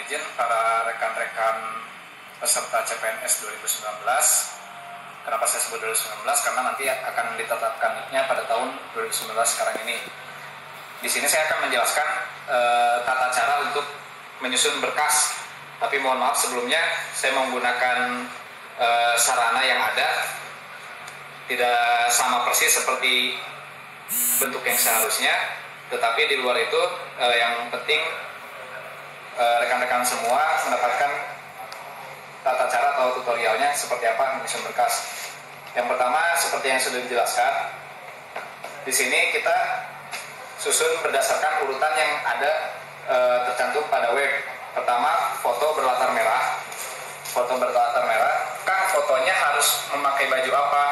izin para rekan-rekan peserta CPNS 2019. Kenapa saya sebut 2019? Karena nanti akan ditetapkannya pada tahun 2019 sekarang ini. Di sini saya akan menjelaskan tata cara untuk menyusun berkas. Tapi mohon maaf sebelumnya saya menggunakan sarana yang ada tidak sama persis seperti bentuk yang seharusnya. Tetapi di luar itu yang penting rekan-rekan semua mendapatkan tata cara atau tutorialnya seperti apa menyusun berkas. Yang pertama seperti yang sudah dijelaskan, di sini kita susun berdasarkan urutan yang ada tercantum pada web. Pertama, foto berlatar merah. Foto berlatar merah, kan fotonya harus memakai baju apa?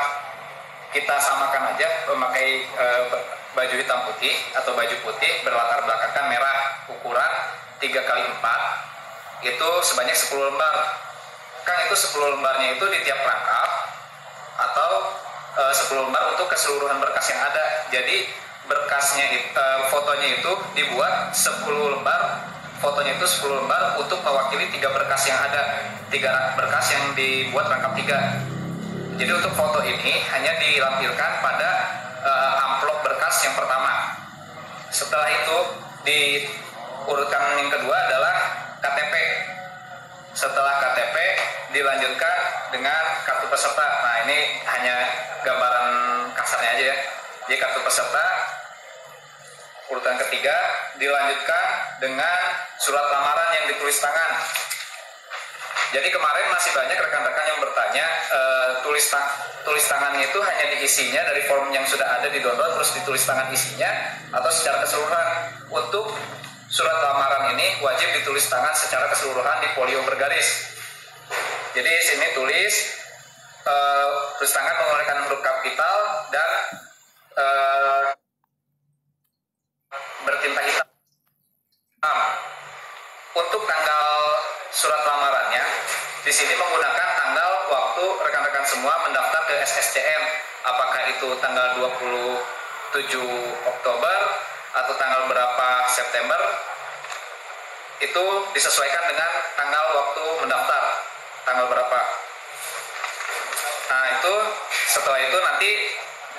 Kita samakan aja, memakai baju hitam putih atau baju putih berlatar belakangkan merah, ukuran 3x4 itu sebanyak 10 lembar. Kan itu 10 lembarnya itu di tiap rangkap atau 10 lembar untuk keseluruhan berkas yang ada. Jadi berkasnya fotonya itu dibuat 10 lembar, fotonya itu 10 lembar untuk mewakili 3 berkas yang ada, 3 berkas yang dibuat rangkap 3. Jadi untuk foto ini hanya dilampirkan pada amplop berkas yang pertama. Setelah itu di urutan yang kedua adalah KTP. Setelah KTP dilanjutkan dengan kartu peserta. Nah ini hanya gambaran kasarnya aja ya. Jadi kartu peserta urutan ketiga dilanjutkan dengan surat lamaran yang ditulis tangan. Jadi kemarin masih banyak rekan-rekan yang bertanya tulis tangannya itu hanya diisinya dari form yang sudah ada di download terus ditulis tangan isinya atau secara keseluruhan. Untuk surat lamaran ini wajib ditulis tangan secara keseluruhan di folio bergaris. Jadi sini tulis tangan menggunakan huruf kapital dan bertinta hitam. Untuk tanggal surat lamarannya di sini menggunakan tanggal waktu rekan-rekan semua mendaftar ke SSCM. Apakah itu tanggal 27 Oktober atau tanggal berapa September, itu disesuaikan dengan tanggal waktu mendaftar, tanggal berapa. Nah itu setelah itu nanti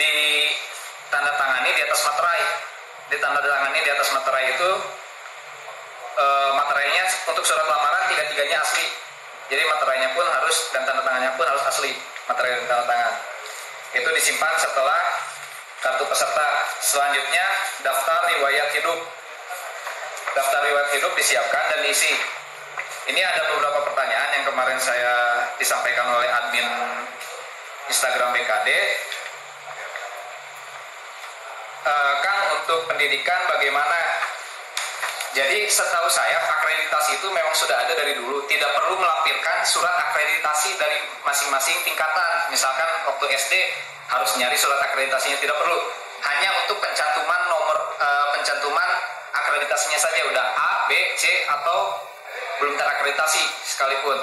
ditandatangani di atas materai. Ditandatangani di atas materai itu materainya untuk surat lamaran tiga-tiganya asli. Jadi materainya pun harus dan tanda tangannya pun harus asli, materai dan tanda tangan. Itu disimpan setelah kartu peserta. Selanjutnya daftar riwayat hidup. Daftar riwayat hidup disiapkan dan diisi. Ini ada beberapa pertanyaan yang kemarin saya disampaikan oleh admin Instagram BKD. Kan untuk pendidikan bagaimana? Jadi setahu saya akreditasi itu memang sudah ada dari dulu. Tidak perlu melampirkan surat akreditasi dari masing-masing tingkatan. Misalkan waktu SD harus nyari surat akreditasinya, tidak perlu. Hanya untuk pencantuman nomor pencantuman akreditasinya saja udah A, B, C atau belum terakreditasi sekalipun.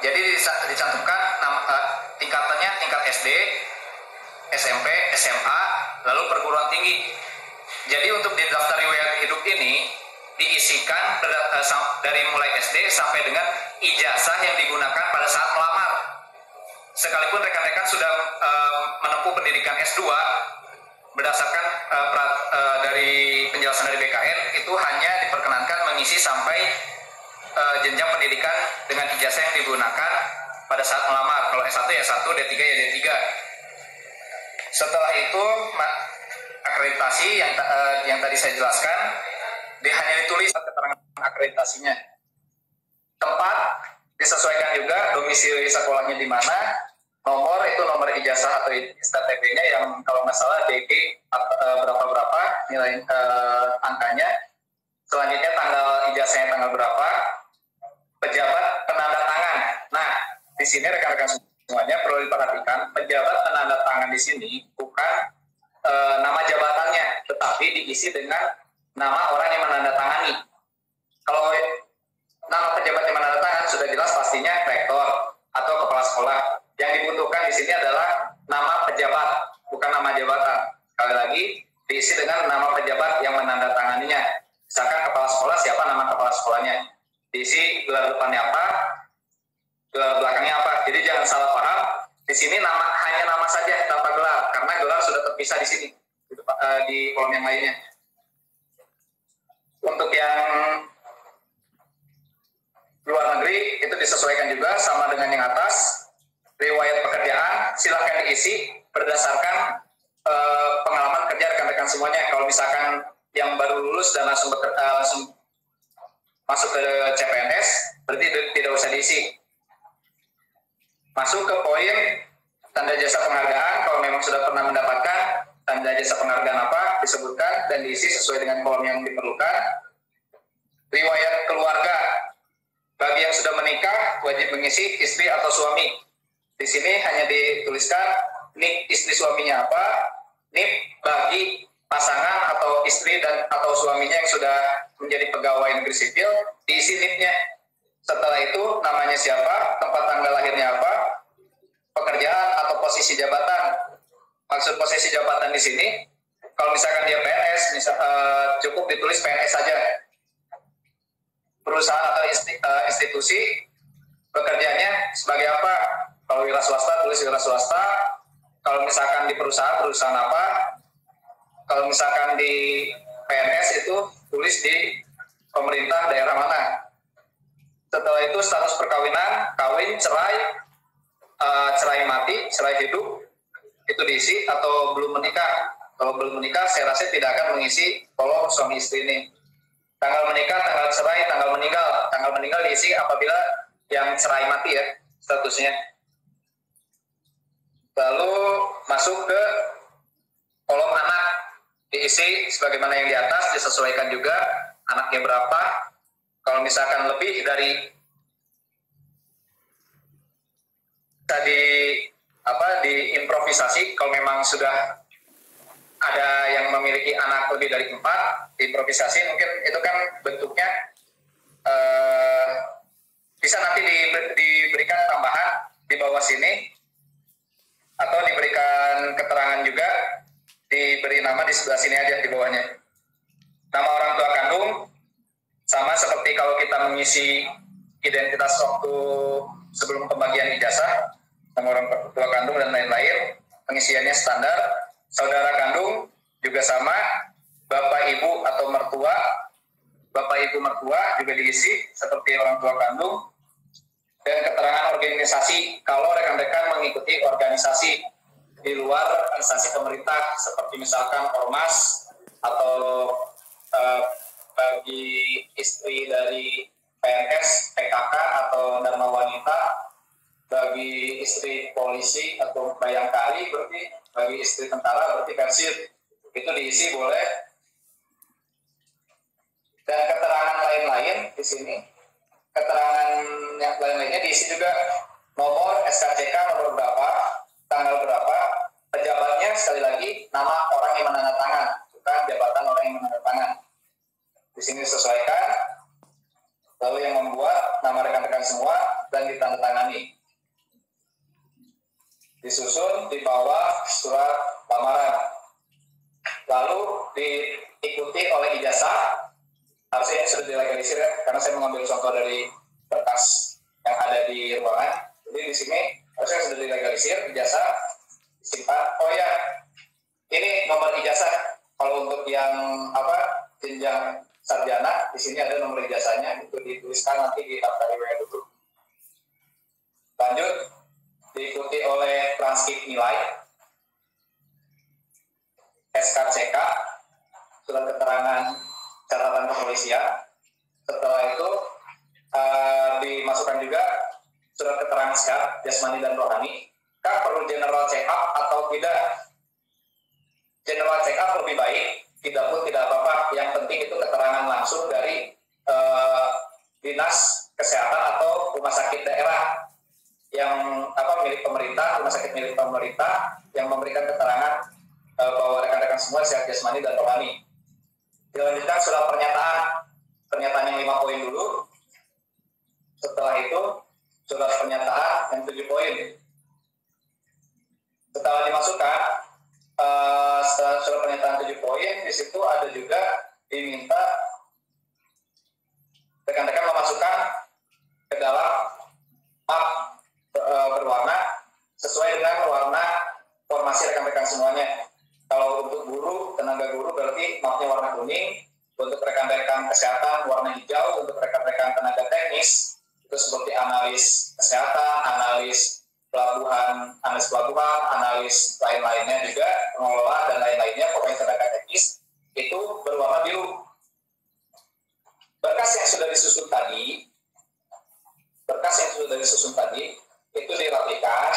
Jadi dicantumkan tingkatannya tingkat SD, SMP, SMA, lalu perguruan tinggi. Jadi untuk di daftar riwayat hidup ini diisikan dari mulai SD sampai dengan ijazah yang digunakan pada saat melamar. Sekalipun rekan-rekan sudah menempuh pendidikan S2 berdasarkan dari penjelasan dari BKN, itu hanya diperkenankan mengisi sampai jenjang pendidikan dengan ijazah yang digunakan pada saat melamar. Kalau S1 ya S1, D3 ya D3. Setelah itu akreditasi yang tadi saya jelaskan hanya ditulis keterangan akreditasinya. Tempat disesuaikan juga, domisili sekolahnya di mana, nomor itu nomor ijazah atau STTP-nya yang kalau nggak salah DG berapa nilai angkanya. Selanjutnya tanggal ijazahnya tanggal berapa, pejabat penanda tangan. Nah, di sini rekan-rekan semuanya perlu diperhatikan, pejabat penanda tangan di sini bukan nama jabatannya, tetapi diisi dengan nama orang yang menandatangani. Kalau nama pejabat yang menandatangan sudah jelas pastinya rektor atau kepala sekolah. Yang dibutuhkan di sini adalah nama pejabat, bukan nama jabatan. Sekali lagi diisi dengan nama pejabat yang menandatanganinya. Misalkan kepala sekolah, siapa nama kepala sekolahnya. Di diisi gelar depannya apa, gelar belakangnya apa. Jadi jangan salah paham. Di sini hanya nama saja tanpa gelar, karena gelar sudah terpisah di sini di kolom yang lainnya. Untuk yang luar negeri itu disesuaikan juga sama dengan yang atas. Riwayat pekerjaan silahkan diisi berdasarkan pengalaman kerja rekan-rekan semuanya. Kalau misalkan yang baru lulus dan langsung masuk ke CPNS, berarti tidak usah diisi. Masuk ke poin tanda jasa penghargaan. Kalau memang sudah pernah mendapatkan tanda jasa penghargaan apa, disebutkan dan diisi sesuai dengan kolom yang diperlukan. Riwayat keluarga, bagi yang sudah menikah wajib mengisi istri atau suami. Di sini hanya dituliskan NIK istri suaminya apa, NIK bagi pasangan atau istri dan atau suaminya yang sudah menjadi pegawai negeri sipil, diisi NIK-nya. Setelah itu namanya siapa, tempat tanggal lahirnya apa, pekerjaan atau posisi jabatan. Maksud posisi jabatan di sini, kalau misalkan dia PNS, cukup ditulis PNS saja. Perusahaan atau institusi, pekerjaannya sebagai apa? Kalau wira swasta, tulis wira swasta. Kalau misalkan di perusahaan apa? Kalau misalkan di PNS itu tulis di pemerintah daerah mana. Setelah itu status perkawinan, kawin, cerai, cerai mati, cerai hidup, itu diisi atau belum menikah. Kalau belum menikah, saya rasa tidak akan mengisi kolom suami istri ini. Tanggal menikah, tanggal cerai, tanggal meninggal. Tanggal meninggal diisi apabila yang cerai mati ya statusnya. Lalu masuk ke kolom anak, diisi sebagaimana yang di atas, disesuaikan juga anaknya berapa. Kalau misalkan lebih dari diimprovisasi, kalau memang sudah ada yang memiliki anak lebih dari 4, diimprovisasi mungkin itu kan bentuknya bisa nanti diberikan tambahan di bawah sini, atau diberikan keterangan juga, diberi nama di sebelah sini aja di bawahnya. Nama orang tua kandung, sama seperti kalau kita mengisi identitas waktu sebelum pembagian ijazah, nama orang tua kandung dan lain-lain, pengisiannya standar. Saudara kandung juga sama, bapak ibu atau mertua, bapak ibu mertua juga diisi seperti orang tua kandung. Dan keterangan organisasi, kalau rekan-rekan mengikuti organisasi di luar instansi pemerintah, seperti misalkan ormas, atau bagi istri dari PNS, PKK atau Dharma Wanita, bagi istri polisi atau bayangkari, berarti bagi istri tentara berarti Persir, itu diisi boleh. Dan keterangan lain-lain di sini, keterangan yang lain-lainnya diisi juga, nomor SKCK nomor berapa, tanggal berapa, pejabatnya sekali lagi nama orang yang menandatangan, bukan jabatan orang yang menandatangan. Di sini disesuaikan, lalu yang membuat nama rekan-rekan semua dan ditandatangani. Disusun di bawah surat lamaran. Lalu diikuti oleh ijazah. Harusnya ini sudah dilegalisir ya, karena saya mengambil contoh dari berkas yang ada di ruangan. Jadi di sini harusnya sudah dilegalisir, ijazah disimpan. Oh ya, ini nomor ijazah. Kalau untuk yang jenjang sarjana, di sini ada nomor ijazahnya, itu dituliskan nanti di daftar riwayat dulu. Lanjut, diikuti oleh transkrip nilai, SKCK, surat keterangan catatan kepolisian. Setelah itu dimasukkan juga surat keterangan sehat jasmani dan rohani. Kan perlu general check up atau tidak? General check up lebih baik, tidak pun tidak apa-apa. Yang penting itu keterangan langsung dari dinas kesehatan atau rumah sakit daerah yang milik pemerintah, rumah sakit milik pemerintah yang memberikan keterangan bahwa rekan-rekan semua sehat jasmani dan rohani. Dilanjutkan surat pernyataan yang 5 poin dulu. Setelah itu surat pernyataan yang 7 poin. Setelah dimasukkan surat pernyataan 7 poin, di situ ada juga diminta rekan-rekan memasukkan berkas yang sudah disusun tadi itu dirapikan.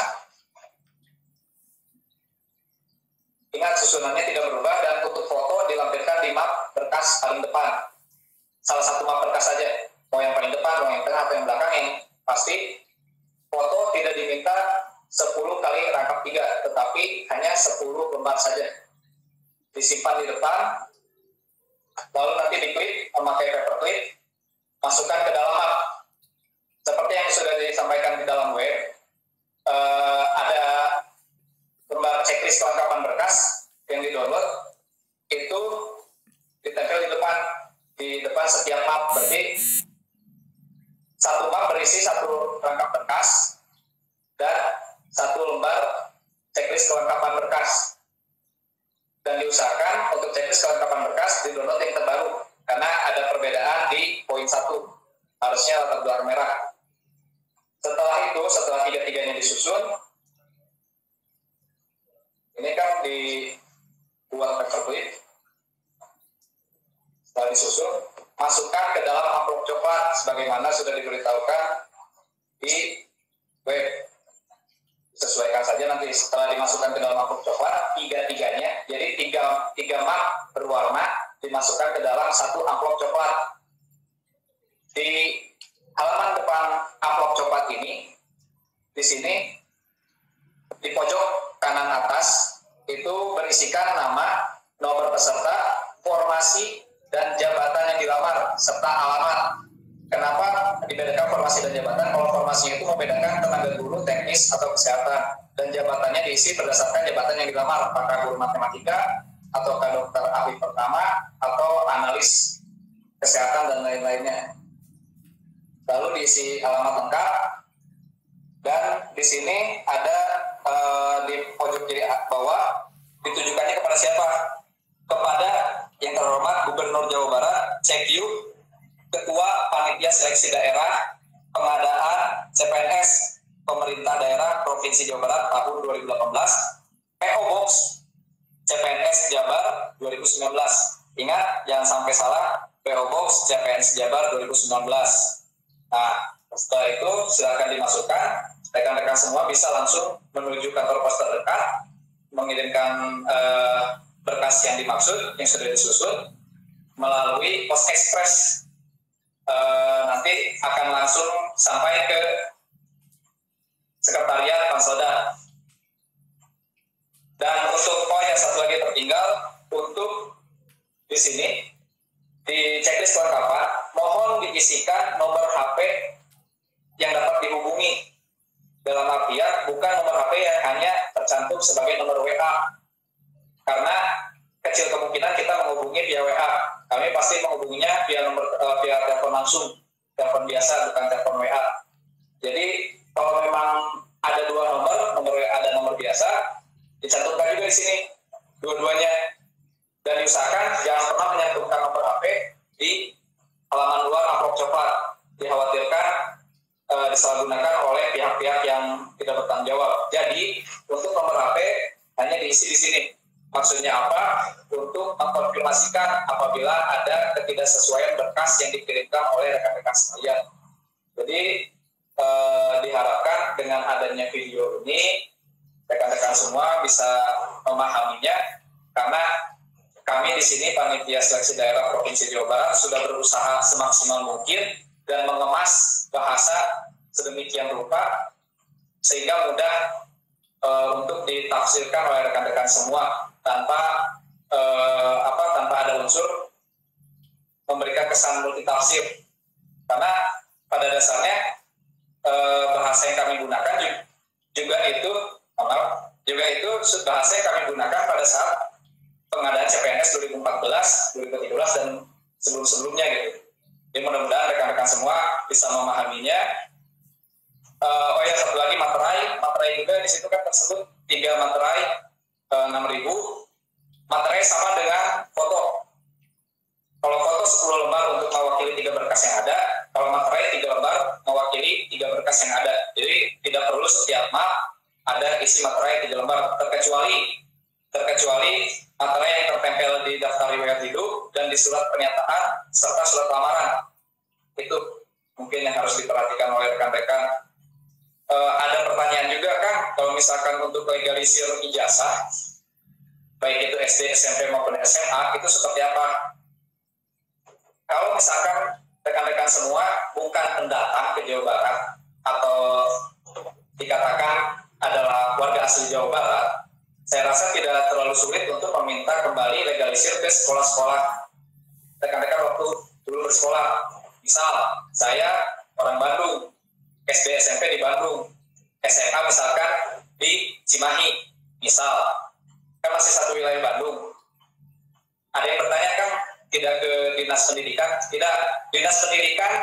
Ingat, susunannya tidak berubah dan untuk foto dilampirkan di map berkas paling depan. Salah satu map berkas saja, mau yang paling depan, mau yang tengah, atau yang belakang, yang pasti foto tidak diminta 10 kali rangkap 3, tetapi hanya 10 lembar saja. Disimpan di depan, lalu nanti diklik memakai paper clip, masukkan ke dalam map. Seperti yang sudah disampaikan di dalam web, ada lembar checklist kelengkapan berkas yang di-download, itu ditempel di depan setiap map. Berarti satu map berisi satu rangkap berkas dan satu lembar checklist kelengkapan berkas. Dan diusahakan untuk checklist kelengkapan berkas di-download yang terbaru, karena ada perbedaan di poin 1, harusnya latar belakang merah. Setelah itu, setelah tiga-tiganya disusun, ini kan dibuat paper clip. Setelah disusun, masukkan ke dalam amplop coklat sebagaimana sudah diberitahukan di web. Sesuaikan saja nanti setelah dimasukkan ke dalam amplop coklat, tiga-tiganya, jadi tiga map berwarna dimasukkan ke dalam satu amplop coklat. Di halaman depan amplop coklat ini, di sini di pojok kanan atas itu berisikan nama, nomor peserta, formasi, dan jabatan yang dilamar, serta alamat. Kenapa dibedakan formasi dan jabatan? Kalau formasinya itu membedakan tenaga guru, teknis, atau kesehatan, dan jabatannya diisi berdasarkan jabatan yang dilamar, apakah guru matematika, atau dokter ahli pertama, atau analis kesehatan, dan lain-lainnya. Lalu diisi alamat lengkap, dan di sini ada di pojok kiri bawah ditujukannya kepada siapa? Kepada yang terhormat Gubernur Jawa Barat, Cekyu, Ketua Panitia Seleksi Daerah Pengadaan CPNS Pemerintah Daerah Provinsi Jawa Barat tahun 2018, PO Box CPNS Jabar 2019. Ingat, jangan sampai salah, PO Box CPNS Jabar 2019. Nah, setelah itu silakan dimasukkan. Rekan-rekan semua bisa langsung menuju kantor pos terdekat, mengirimkan berkas yang dimaksud, yang sudah disusun, melalui pos ekspres. Nanti akan langsung sampai ke sekretariat Panselda. Dan untuk poin yang satu lagi tertinggal, untuk di sini, di checklist kelengkapan, mohon diisikan nomor HP yang dapat dihubungi. Dalam artian bukan nomor HP yang hanya tercantum sebagai nomor WA, karena kecil kemungkinan kita menghubungi via WA. Kami pasti menghubunginya via telepon langsung, telepon biasa, bukan telepon WA. Jadi kalau memang ada dua nomor WA dan nomor biasa, dicantumkan juga di sini dua-duanya. Dan diusahakan jangan pernah menyantumkan nomor HP di halaman luar amplop coklat. Dikhawatirkan disalahgunakan oleh pihak-pihak yang tidak bertanggung jawab. Jadi untuk nomor HP hanya diisi di sini. Maksudnya apa? Untuk mengkonfirmasikan apabila ada ketidaksesuaian berkas yang dikirimkan oleh rekan-rekan sekalian. Jadi diharapkan dengan adanya video ini rekan-rekan semua bisa memahaminya, karena kami di sini Panitia Seleksi Daerah Provinsi Jawa Barat sudah berusaha semaksimal mungkin dan mengemas bahasa sedemikian rupa sehingga mudah untuk ditafsirkan oleh rekan-rekan semua tanpa tanpa ada unsur memberikan kesan multitafsir. Karena pada dasarnya bahasa yang kami gunakan juga itu bahasa yang kami gunakan pada saat pengadaan CPNS 2014, 2013 dan sebelum-sebelumnya gitu. Jadi mudah-mudahan rekan-rekan semua bisa memahaminya. Oh ya, satu lagi materai juga di situ kan tersebut 3 materai 6.000. Materai sama dengan foto. Kalau foto 10 lembar untuk mewakili 3 berkas yang ada, kalau materai 3 lembar mewakili 3 berkas yang ada. Jadi tidak perlu setiap map ada isi materai 3 lembar, terkecuali materai yang tertempel di daftar riwayat hidup dan di surat pernyataan serta surat lamaran. Itu mungkin mungkin yang harus diperhatikan oleh rekan-rekan. Ada pertanyaan juga Kang, kalau misalkan untuk legalisir ijazah, baik itu SD, SMP maupun SMA, itu seperti apa? Kalau misalkan rekan-rekan semua bukan pendatang ke Jawa Barat atau dikatakan adalah warga asli Jawa Barat, saya rasa tidak terlalu sulit untuk meminta kembali legalisir ke sekolah-sekolah rekan-rekan waktu dulu bersekolah. Misal, saya orang Bandung, SD SMP di Bandung, SMA misalkan di Cimahi, misal, kan masih satu wilayah Bandung. Ada yang bertanya kan, tidak ke Dinas Pendidikan? Tidak, Dinas Pendidikan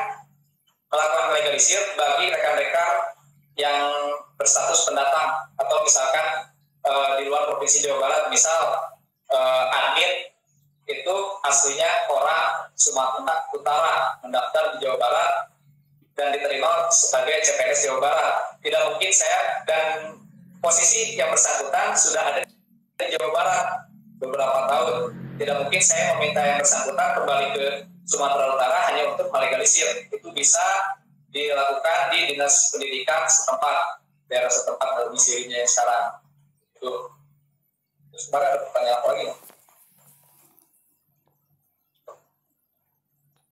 melakukan legalisir bagi rekan-rekan yang berstatus pendatang, atau misalkan di luar Provinsi Jawa Barat, misal admin itu aslinya orang Sumatera Utara, mendaftar di Jawa Barat dan diterima sebagai CPNS Jawa Barat. Tidak mungkin saya, dan posisi yang bersangkutan sudah ada di Jawa Barat beberapa tahun, tidak mungkin saya meminta yang bersangkutan kembali ke Sumatera Utara hanya untuk melegalisir. Itu bisa dilakukan di Dinas Pendidikan setempat, daerah setempat domisilinya yang sekarang. Itu. Terus kemarin ada pertanyaan apa lagi?